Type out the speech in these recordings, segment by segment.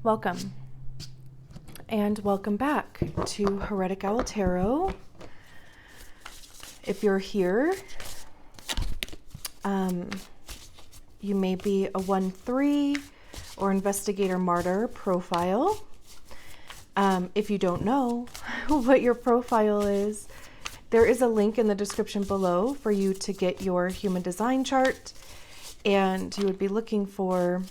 Welcome, and welcome back to Heretic Owl Tarot. If you're here, you may be a 1-3 or Investigator Martyr profile. If you don't know what your profile is, there is a link in the description below for you to get your human design chart, and you would be looking for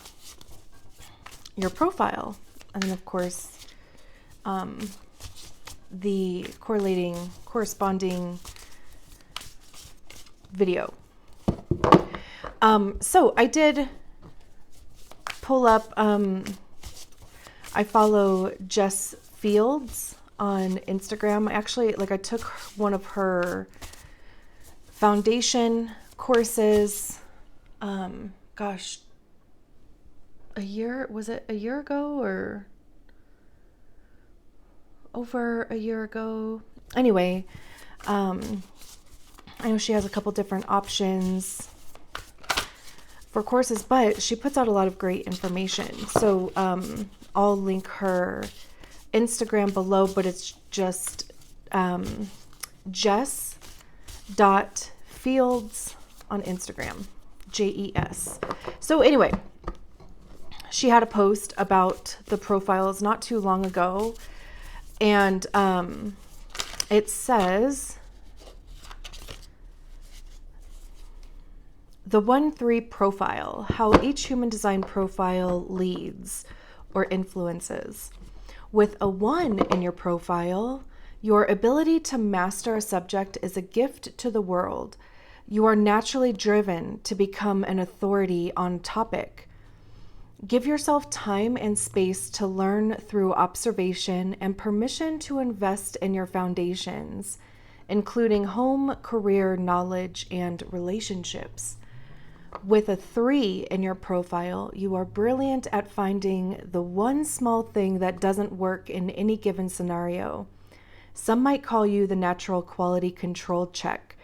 your profile, and then of course the corresponding video. So I did pull up, I follow Jess Fields on Instagram. Actually, I took one of her foundation courses, was it a year ago or over a year ago? Anyway, I know she has a couple different options for courses, but she puts out a lot of great information. So I'll link her Instagram below, but it's just jess.fields on Instagram, JES. So anyway, she had a post about the profiles not too long ago, and it says, the 1-3 profile, how each human design profile leads or influences. With a 1 in your profile, your ability to master a subject is a gift to the world. You are naturally driven to become an authority on topic. Give yourself time and space to learn through observation and permission to invest in your foundations, including home, career, knowledge, and relationships. With a 3 in your profile, you are brilliant at finding the one small thing that doesn't work in any given scenario. Some might call you the natural quality control check.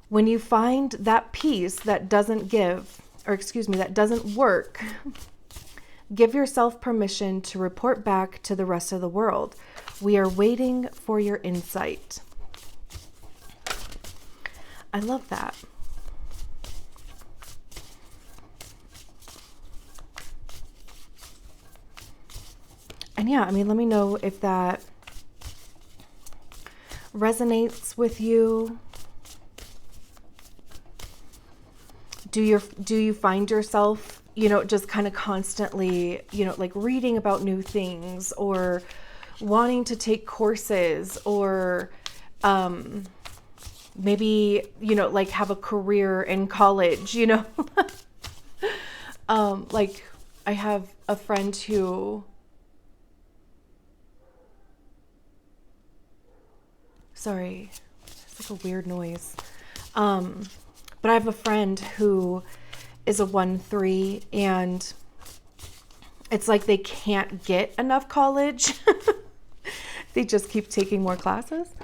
When you find that piece that doesn't work, give yourself permission to report back to the rest of the world. We are waiting for your insight. I love that. And yeah, let me know if that resonates with you. Do you find yourself, just kind of constantly, reading about new things, or wanting to take courses, or maybe, have a career in college, I have a friend who, sorry, it's like a weird noise. But I have a friend who is a 1-3, and it's like they can't get enough college. They just keep taking more classes.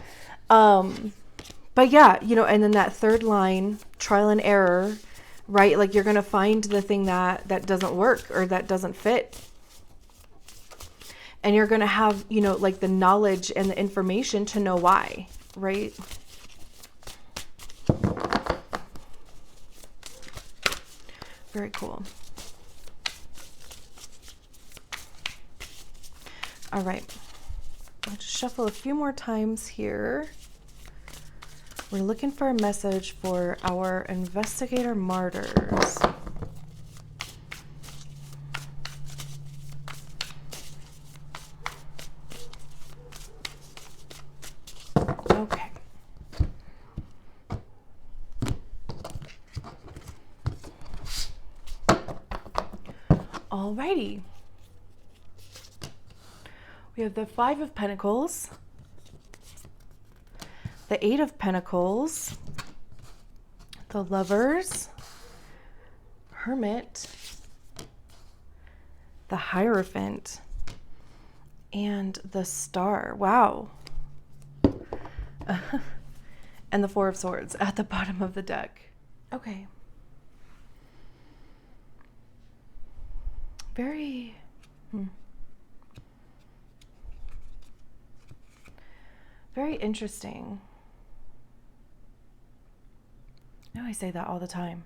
But yeah, and then that third line, trial and error, right? You're going to find the thing that doesn't work or that doesn't fit. And you're going to have, the knowledge and the information to know why, right? Very cool. All right. I'll just shuffle a few more times here. We're looking for a message for our investigator martyrs. Okay. Alrighty. We have the 5 of Pentacles, the 8 of Pentacles, the Lovers, Hermit, the Hierophant, and the Star. Wow. And the 4 of Swords at the bottom of the deck. Okay. Very Very interesting. I know I say that all the time,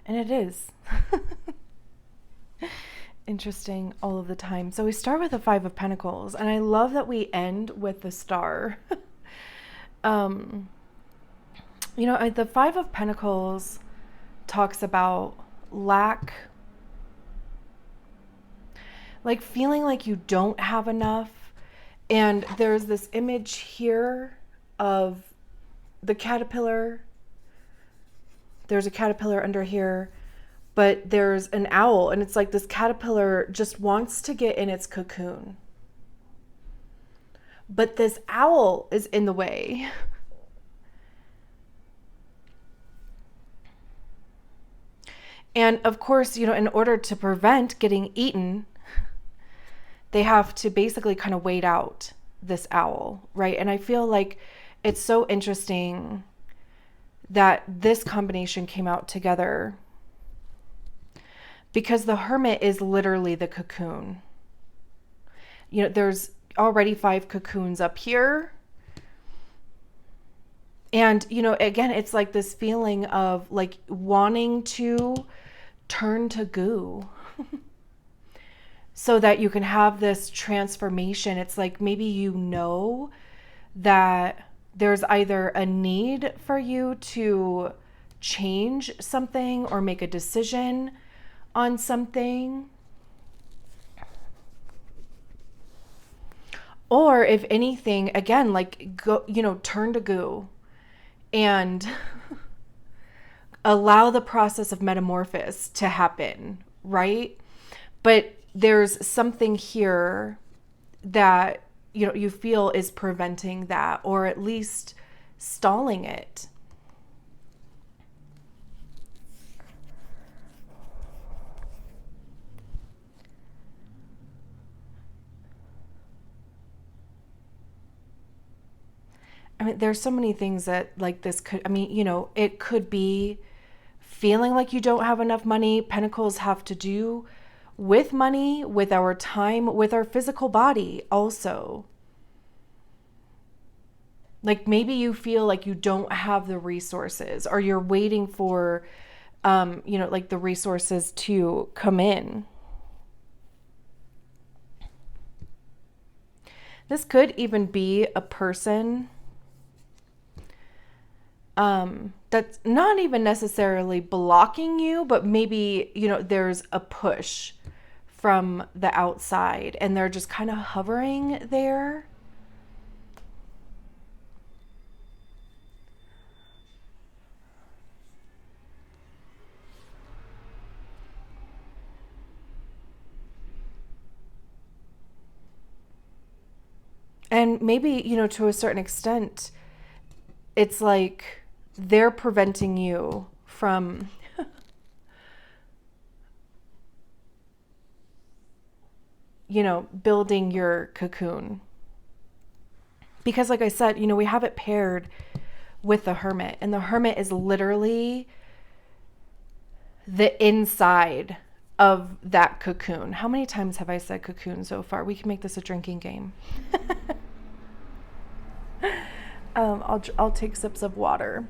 and it is interesting all of the time. So we start with the Five of Pentacles, and I love that we end with the Star. The Five of Pentacles talks about lack, like feeling like you don't have enough. And there's this image here of the caterpillar. There's a caterpillar under here, but there's an owl, and it's like this caterpillar just wants to get in its cocoon. But this owl is in the way. And of course, in order to prevent getting eaten, they have to basically kind of wait out this owl, right? And I feel like it's so interesting that this combination came out together, because the Hermit is literally the cocoon. There's already 5 cocoons up here. And, again, it's like this feeling of like wanting to turn to goo so that you can have this transformation. It's like maybe that there's either a need for you to change something or make a decision on something. Or if anything, again, like go, turn to goo and allow the process of metamorphosis to happen, right? But there's something here that you feel is preventing that, or at least stalling it. I mean, there's so many things that like this could, it could be feeling like you don't have enough money. Pentacles have to do with money, with our time, with our physical body also. Like maybe you feel like you don't have the resources, or you're waiting for, like the resources to come in. This could even be a person that's not even necessarily blocking you, but maybe, there's a push from the outside and they're just kind of hovering there. And maybe, to a certain extent, it's like they're preventing you from building your cocoon. Because like I said, we have it paired with the Hermit, and the Hermit is literally the inside of that cocoon. How many times have I said cocoon so far? We can make this a drinking game. I'll take sips of water.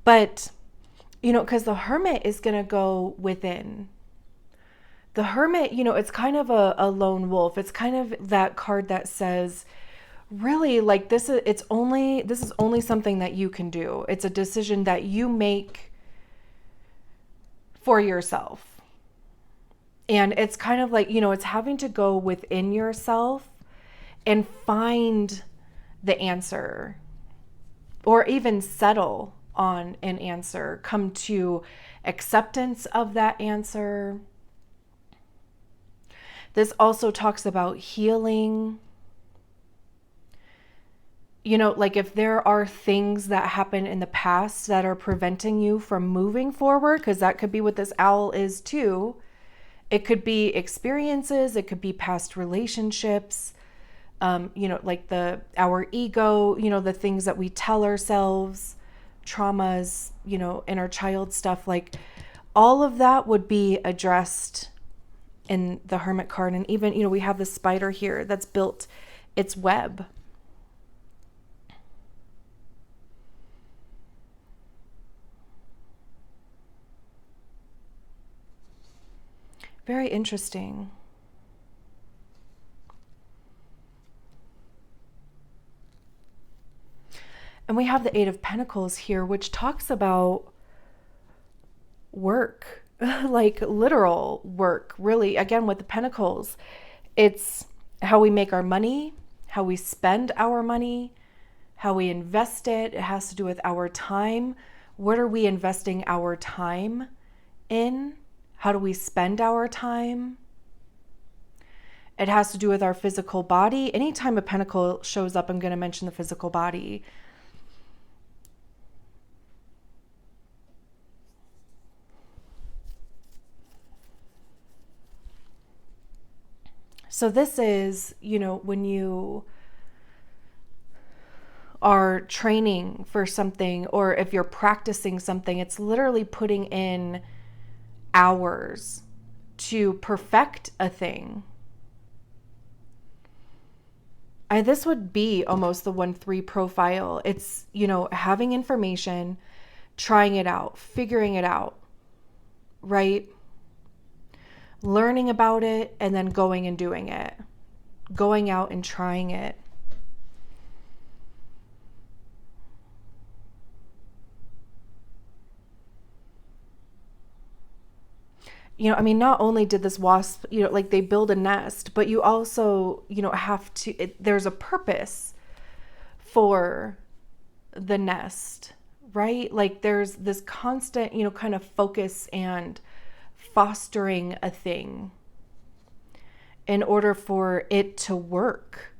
But, because the Hermit is going to go within. The Hermit, it's kind of a lone wolf. It's kind of that card that says, really, like this is only something that you can do. It's a decision that you make for yourself. And it's kind of like, it's having to go within yourself and find the answer, or even settle on an answer, come to acceptance of that answer. This also talks about healing. Like if there are things that happen in the past that are preventing you from moving forward, because that could be what this owl is too. It could be experiences, it could be past relationships, like our ego, the things that we tell ourselves, traumas, inner child stuff, like all of that would be addressed in the Hermit card. And even, we have the spider here that's built its web. Very interesting. And we have the Eight of Pentacles here, which talks about work, like literal work, really. Again, with the Pentacles, it's how we make our money, how we spend our money, how we invest it. It has to do with our time. What are we investing our time in? How do we spend our time? It has to do with our physical body. Anytime a pentacle shows up, I'm going to mention the physical body. So this is, when you are training for something, or if you're practicing something, it's literally putting in hours to perfect a thing. This would be almost the 1-3 profile. It's, having information, trying it out, figuring it out, right? Learning about it and then going and doing it. Going out and trying it. Not only did this wasp, they build a nest, but you also, have to, there's a purpose for the nest, right? Like there's this constant, kind of focus and fostering a thing in order for it to work.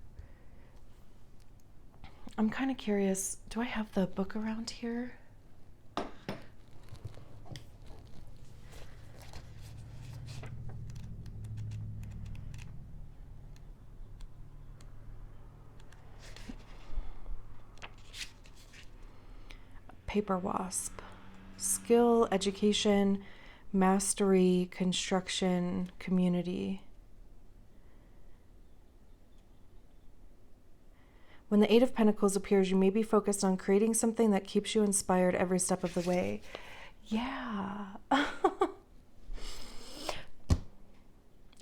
I'm kind of curious, do I have the book around here? Paper wasp. Skill, education, mastery, construction, community. When the Eight of Pentacles appears, you may be focused on creating something that keeps you inspired every step of the way. Yeah.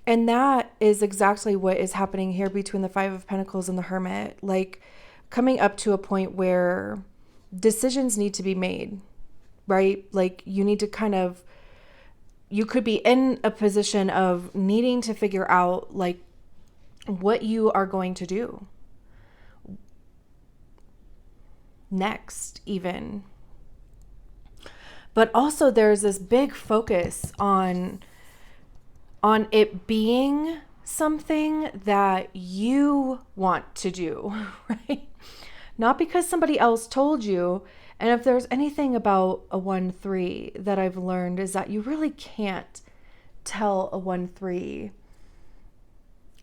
And that is exactly what is happening here between the Five of Pentacles and the Hermit. Like coming up to a point where decisions need to be made, right? Like you need to you could be in a position of needing to figure out like what you are going to do next even. But also there's this big focus on it being something that you want to do, right? Not because somebody else told you. And if there's anything about a 1-3 that I've learned is that you really can't tell a 1-3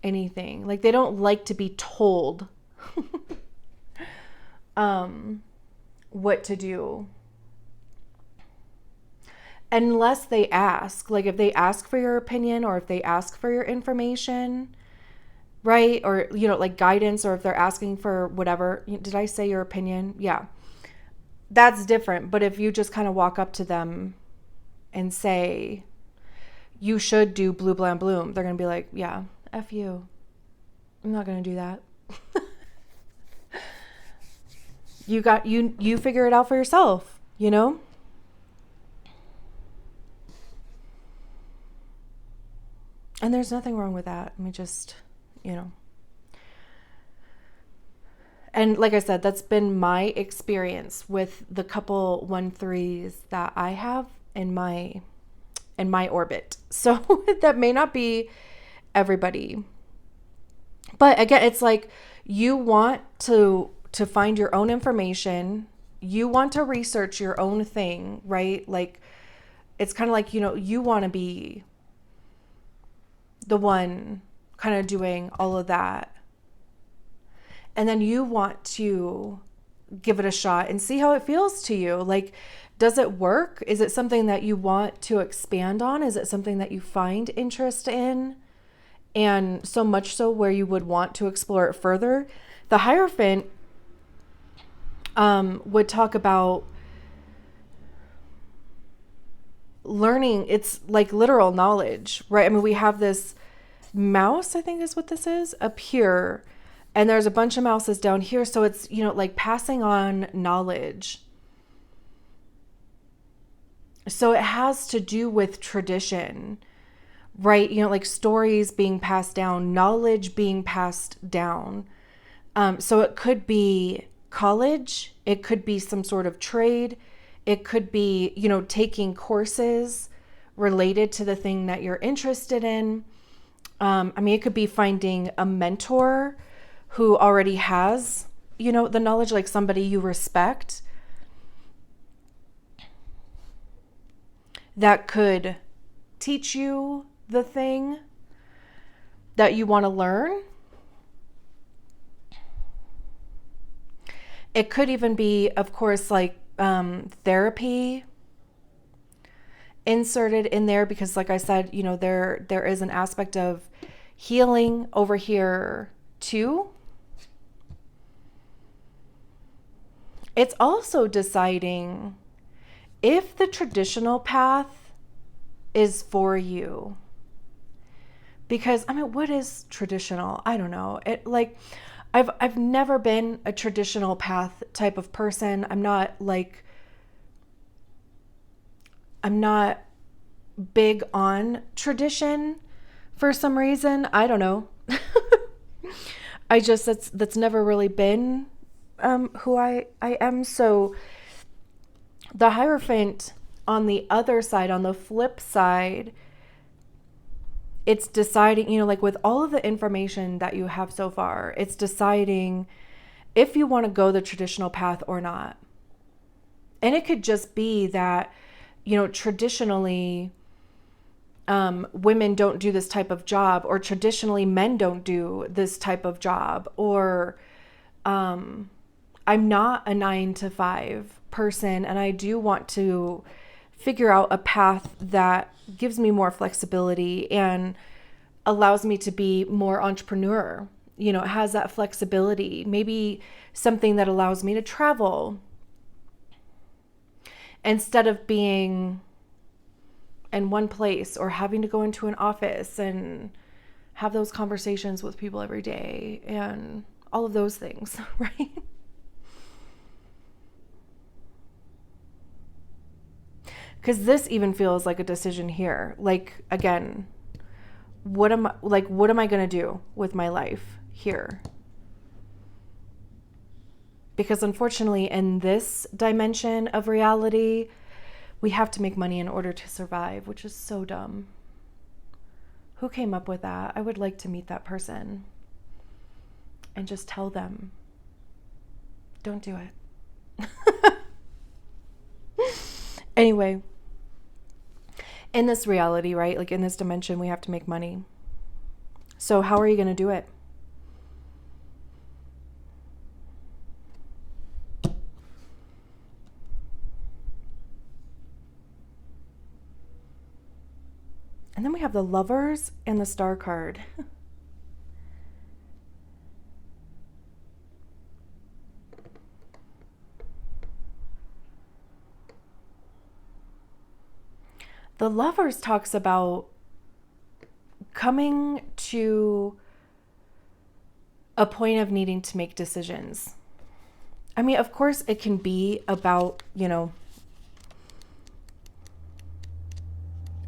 anything. Like they don't like to be told what to do. Unless they ask. Like if they ask for your opinion or if they ask for your information, right? Or, like guidance, or if they're asking for whatever. Did I say your opinion? Yeah. That's different. But if you just kind of walk up to them and say, you should do blue, blam, bloom, they're going to be like, yeah, F you. I'm not going to do that. You figure it out for yourself, And there's nothing wrong with that. Let me just, And like I said, that's been my experience with the couple 1-3s that I have in my orbit. So that may not be everybody. But again, it's like you want to find your own information. You want to research your own thing, right? Like it's kind of like, you want to be the one kind of doing all of that. And then you want to give it a shot and see how it feels to you. Like, does it work? Is it something that you want to expand on? Is it something that you find interest in? And so much so where you would want to explore it further. The Hierophant would talk about learning. It's like literal knowledge, right? I mean, we have this mouse, I think is what this is, up here. And there's a bunch of mouses down here. So it's, like passing on knowledge. So it has to do with tradition, right? Like stories being passed down, knowledge being passed down. So it could be college. It could be some sort of trade. It could be, taking courses related to the thing that you're interested in. It could be finding a mentor who already has, the knowledge, like somebody you respect that could teach you the thing that you want to learn. It could even be, of course, like therapy inserted in there, because like I said, there is an aspect of healing over here too. It's also deciding if the traditional path is for you. Because what is traditional? I don't know. I've never been a traditional path type of person. I'm not big on tradition for some reason. I don't know. That's never really been who I am. So the Hierophant on the other side, on the flip side, it's deciding, like with all of the information that you have so far, it's deciding if you want to go the traditional path or not. And it could just be that, traditionally, women don't do this type of job, or traditionally men don't do this type of job, or I'm not a 9-to-5 person and I do want to figure out a path that gives me more flexibility and allows me to be more entrepreneur. It has that flexibility, maybe something that allows me to travel instead of being in one place or having to go into an office and have those conversations with people every day and all of those things, right? Because this even feels like a decision here. Like, again, what am I going to do with my life here? Because unfortunately, in this dimension of reality, we have to make money in order to survive, which is so dumb. Who came up with that? I would like to meet that person and just tell them, don't do it. Anyway, in this reality, right? Like in this dimension, we have to make money. So how are you going to do it? And then we have the Lovers and the Star card. The Lovers talks about coming to a point of needing to make decisions. Of course, it can be about,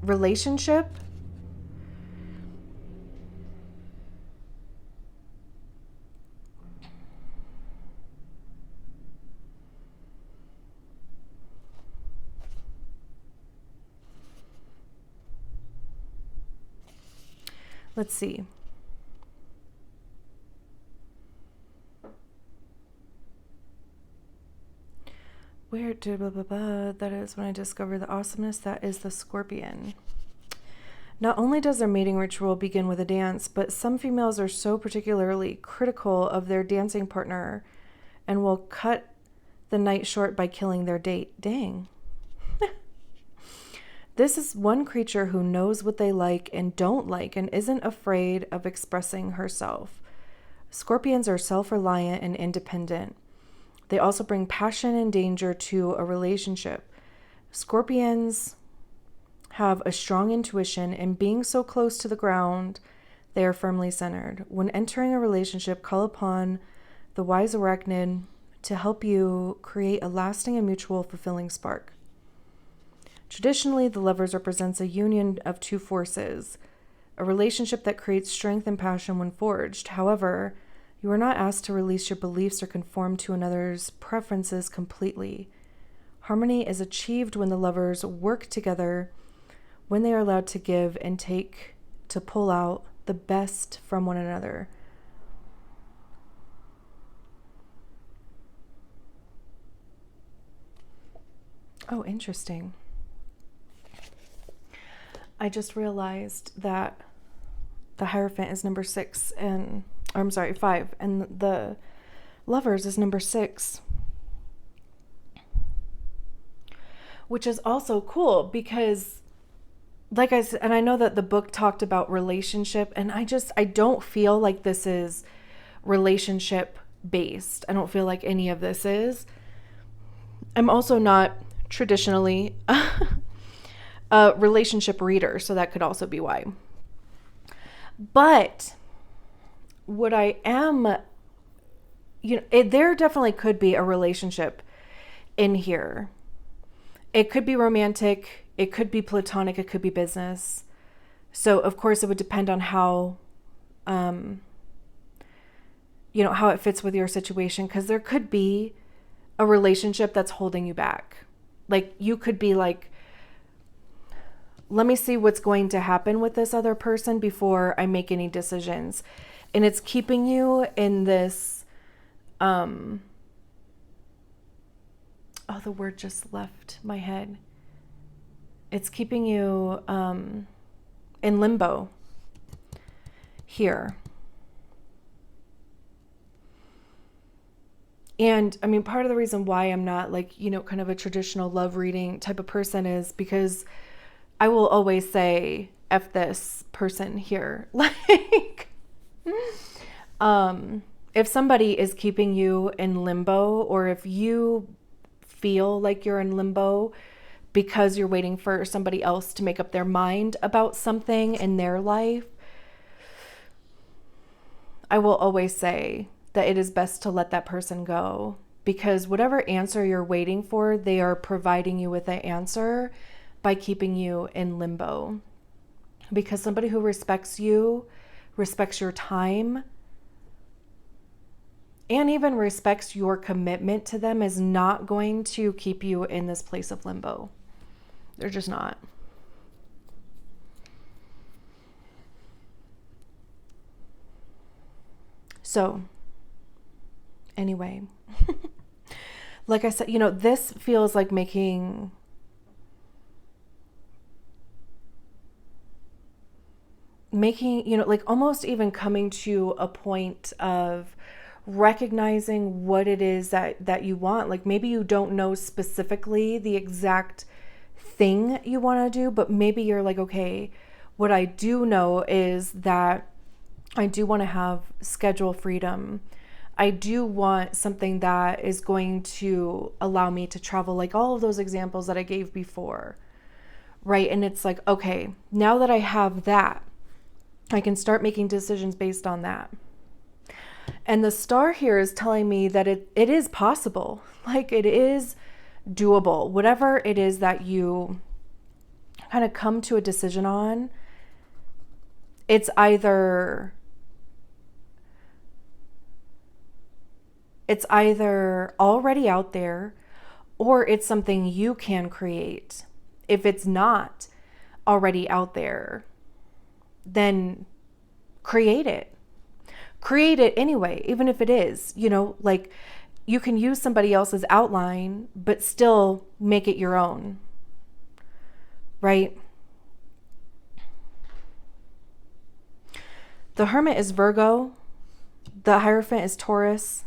relationship. Let's see. Where did blah, blah, blah. That is when I discovered the awesomeness that is the Scorpion. Not only does their mating ritual begin with a dance, but some females are so particularly critical of their dancing partner and will cut the night short by killing their date. Dang. This is one creature who knows what they like and don't like and isn't afraid of expressing herself. Scorpions are self-reliant and independent. They also bring passion and danger to a relationship. Scorpions have a strong intuition, and being so close to the ground, they are firmly centered. When entering a relationship, call upon the wise arachnid to help you create a lasting and mutual fulfilling spark. Traditionally, the Lovers represents a union of two forces, a relationship that creates strength and passion when forged. However, you are not asked to release your beliefs or conform to another's preferences completely. Harmony is achieved when the Lovers work together, when they are allowed to give and take, to pull out the best from one another. Oh, interesting. I just realized that the Hierophant is number 6 and, or I'm sorry, 5, and the Lovers is number 6. Which is also cool because, like I said, and I know that the book talked about relationship, and I don't feel like this is relationship based. I don't feel like any of this is. I'm also not traditionally a relationship reader, so that could also be why. But what I am, there definitely could be a relationship in here. It could be romantic, it could be platonic, it could be business. So of course it would depend on how, how it fits with your situation, because there could be a relationship that's holding you back. Like you could be like, let me see what's going to happen with this other person before I make any decisions. And it's keeping you in this, oh, the word just left my head. It's keeping you in limbo here. And I mean, part of the reason why I'm not like, kind of a traditional love reading type of person is because I will always say, F this person here. Like, if somebody is keeping you in limbo, or if you feel like you're in limbo because you're waiting for somebody else to make up their mind about something in their life, I will always say that it is best to let that person go, because whatever answer you're waiting for, they are providing you with an answer by keeping you in limbo. Because somebody who respects you, respects your time, and even respects your commitment to them is not going to keep you in this place of limbo. They're just not. So, anyway, like I said, this feels like making like almost even coming to a point of recognizing what it is that you want. Like maybe you don't know specifically the exact thing you want to do, but maybe you're like, okay, what I do know is that I do want to have schedule freedom. I do want something that is going to allow me to travel, like all of those examples that I gave before, right? And it's like, okay, now that I have that, I can start making decisions based on that. And the star here is telling me that it is possible. Like it is doable. Whatever it is that you kind of come to a decision on, it's either already out there, or it's something you can create. If it's not already out there, then create it. Create it anyway, even if it is, like you can use somebody else's outline, but still make it your own, right? The Hermit is Virgo. The Hierophant is Taurus.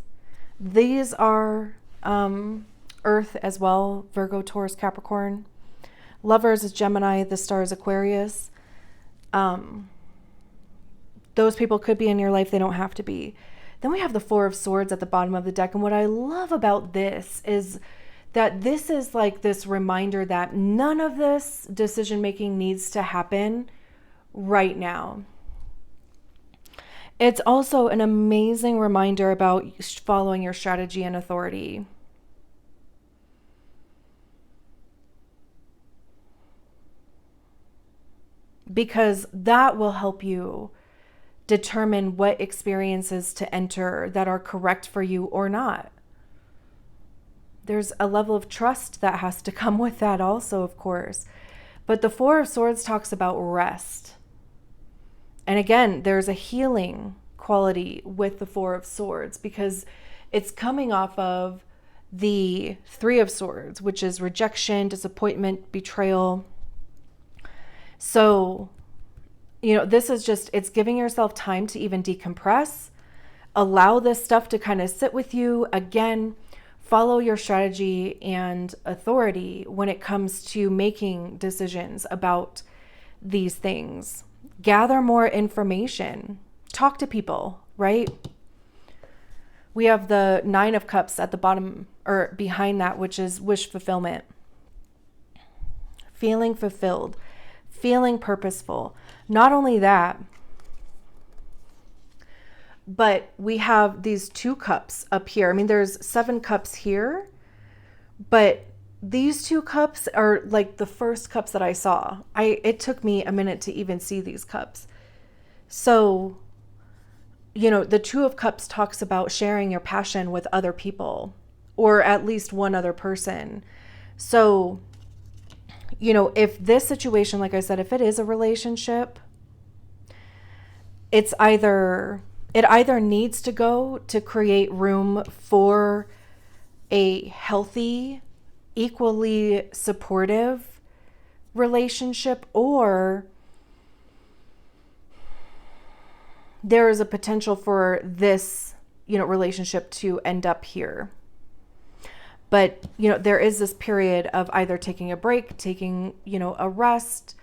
These are Earth as well, Virgo, Taurus, Capricorn. Lovers is Gemini, the star is Aquarius. Those people could be in your life, they don't have to be. Then we have the Four of Swords at the bottom of the deck. And what I love about this is that this is like this reminder that none of this decision making needs to happen right now. It's also an amazing reminder about following your strategy and authority. Because that will help you determine what experiences to enter that are correct for you or not. There's a level of trust that has to come with that also, of course. But the Four of Swords talks about rest. And again, there's a healing quality with the Four of Swords because it's coming off of the Three of Swords, which is rejection, disappointment, betrayal. So, this is just, it's giving yourself time to even decompress, allow this stuff to kind of sit with you. Again, follow your strategy and authority when it comes to making decisions about these things. Gather more information, talk to people, right? We have the Nine of Cups at the bottom or behind that, which is wish fulfillment, feeling fulfilled, feeling purposeful. Not only that, but we have these 2 cups up here. I mean, there's 7 cups here, but these 2 cups are like the first cups that I saw. It took me a minute to even see these cups. So, the 2 of Cups talks about sharing your passion with other people, or at least one other person. So, if this situation, like I said, if it is a relationship, it either needs to go to create room for a healthy, equally supportive relationship, or there is a potential for this, relationship to end up here. But, there is this period of either taking a break, taking, a rest,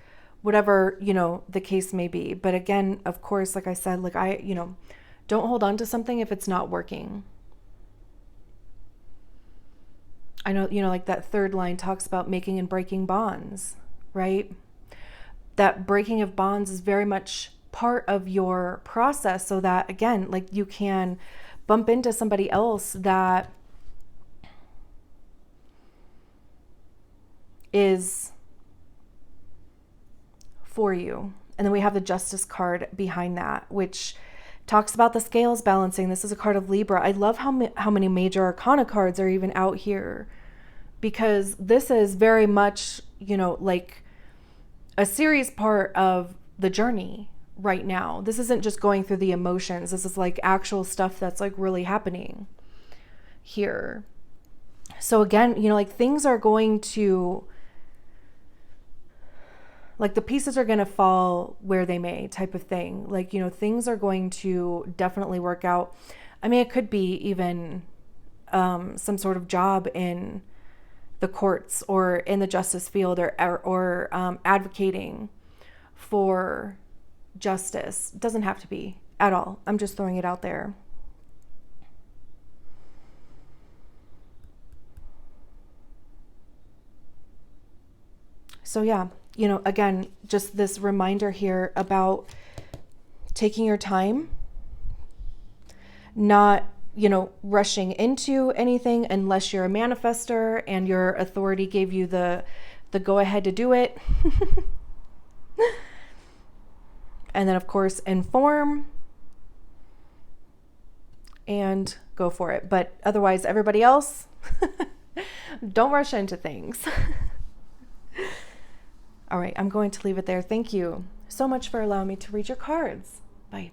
whatever, the case may be. But again, of course, like I said, don't hold on to something if it's not working. I know, like that third line talks about making and breaking bonds, right? That breaking of bonds is very much part of your process so that, again, like you can bump into somebody else that is for you. And then we have the Justice card behind that, which talks about the scales balancing. This is a card of Libra. I love how many major arcana cards are even out here, because this is very much, like a serious part of the journey right now. This isn't just going through the emotions. This is like actual stuff that's like really happening here. So again, like things are going to, like the pieces are going to fall where they may type of thing. Like, things are going to definitely work out. I mean, it could be even some sort of job in the courts or in the justice field or advocating for justice. It doesn't have to be at all. I'm just throwing it out there. So yeah, again, just this reminder here about taking your time, not, rushing into anything unless you're a manifester and your authority gave you the go ahead to do it. And then, of course, inform and go for it. But otherwise, everybody else, don't rush into things. All right, I'm going to leave it there. Thank you so much for allowing me to read your cards. Bye.